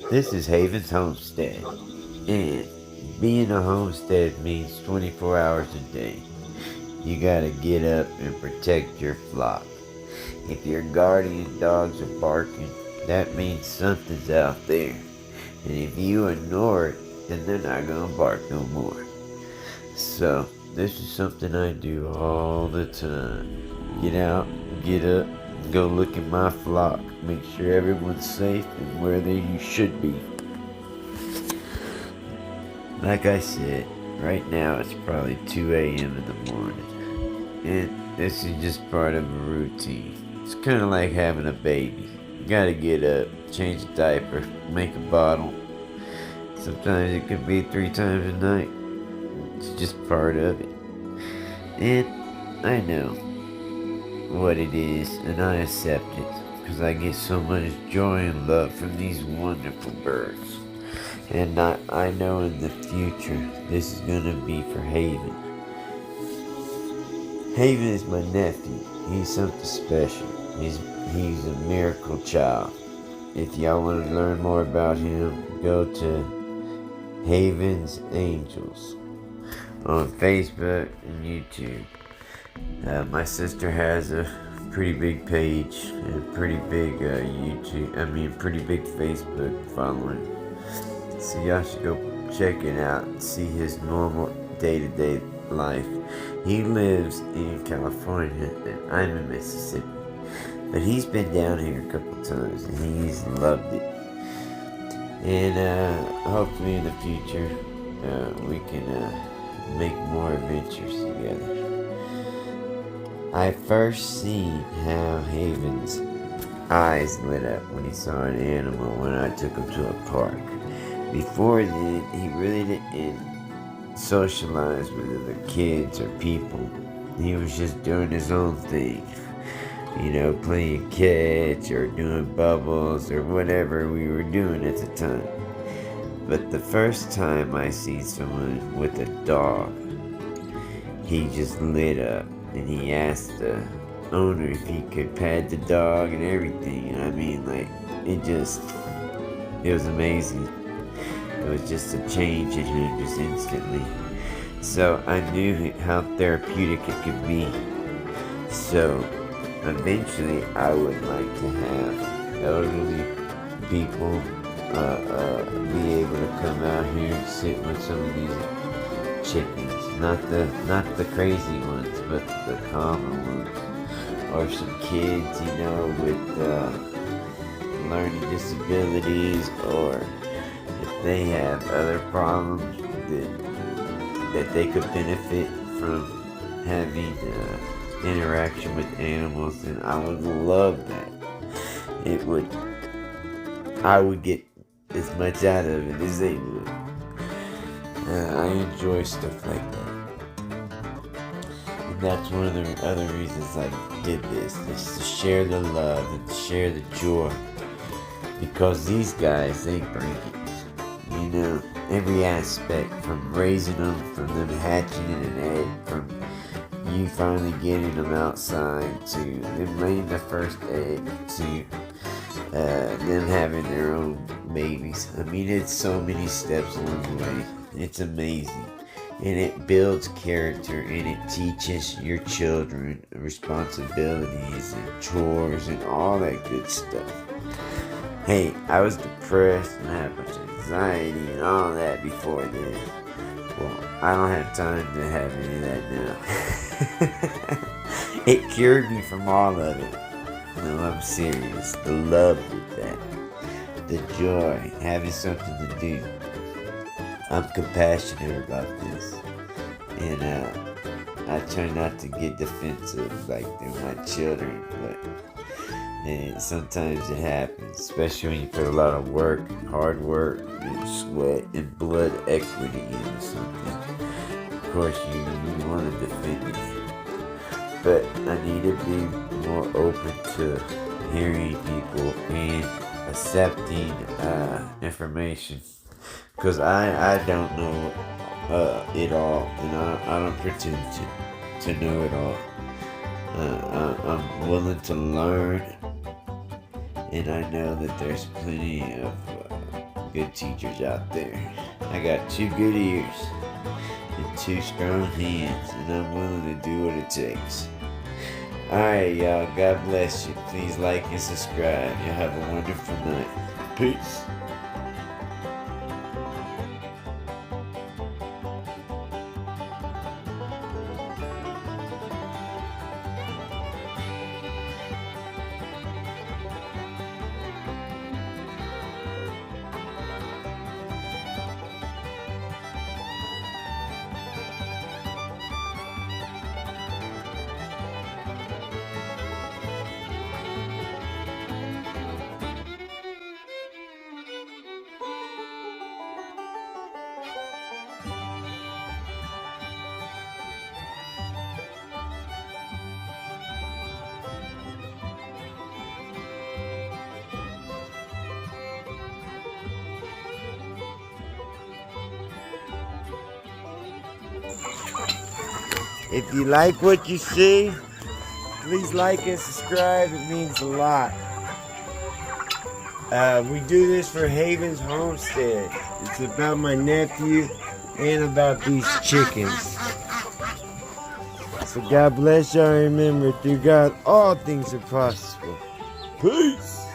This is Haven's Homestead, and being a homestead means 24 hours a day. You gotta get up and protect your flock. If your guardian dogs are barking, that means something's out there. And if you ignore it, then they're not gonna bark no more. So, this is something I do all the time. Get out, get up, go look at my flock, make sure everyone's safe and where you should be. Like I said, right now it's probably 2 a.m. in the morning. And this is just part of a routine. It's kind of like having a baby. You gotta get up, change a diaper, make a bottle. Sometimes it could be 3 times a night. It's just part of it. And I know what it is, and I accept it, because I get so much joy and love from these wonderful birds. And I know in the future, this is going to be for Haven. Haven is my nephew. He's something special. He's a miracle child. If y'all want to learn more about him, go to Haven's Angels on Facebook and YouTube. My sister has a pretty big page and a pretty big pretty big Facebook following. So y'all should go check it out and see his normal day-to-day life. He lives in California and I'm in Mississippi. But he's been down here a couple times and he's loved it. And hopefully in the future we can make more adventures together. I first seen how Haven's eyes lit up when he saw an animal when I took him to a park. Before then, he really didn't socialize with other kids or people. He was just doing his own thing. You know, playing catch or doing bubbles or whatever we were doing at the time. But the first time I seen someone with a dog, he just lit up and he asked the owner if he could pet the dog and everything. And I mean, like, it was amazing. It was just a change in him just instantly. So I knew how therapeutic it could be. So eventually I would like to have elderly people be able to come out here and sit with some of these chickens. Not the crazy ones, but the common ones. Or some kids, you know, with learning disabilities, or if they have other problems that they could benefit from having interaction with animals, and I would love that. I would get as much out of it as they would. I enjoy stuff like that. And that's one of the other reasons I did this, is to share the love and to share the joy. Because these guys, they bring it. You know, every aspect, from raising them, from them hatching in an egg, from you finally getting them outside, to them laying the first egg, to them having their own babies. I mean, it's so many steps along the way. It's amazing. And it builds character, and it teaches your children responsibilities and chores and all that good stuff. Hey, I was depressed and had a bunch of anxiety and all that before then. Well, I don't have time to have any of that now. It cured me from all of it. No, I'm serious. The love with that. The joy, having something to do. I'm compassionate about this. And I try not to get defensive like they're my children, and sometimes it happens, especially when you put a lot of work, hard work, and sweat and blood equity into something. Of course, you want to defend it. But I need to be more open to hearing people and accepting information. Because I don't know it all, and I don't pretend to know it all. I'm willing to learn, and I know that there's plenty of good teachers out there. I got 2 good ears and 2 strong hands, and I'm willing to do what it takes. Alright, y'all. God bless you. Please like and subscribe. Y'all have a wonderful night. Peace. If you like what you see, please like and subscribe. It means a lot. We do this for Haven's Homestead. It's about my nephew and about these chickens. So God bless y'all. Remember, through God, all things are possible. Peace.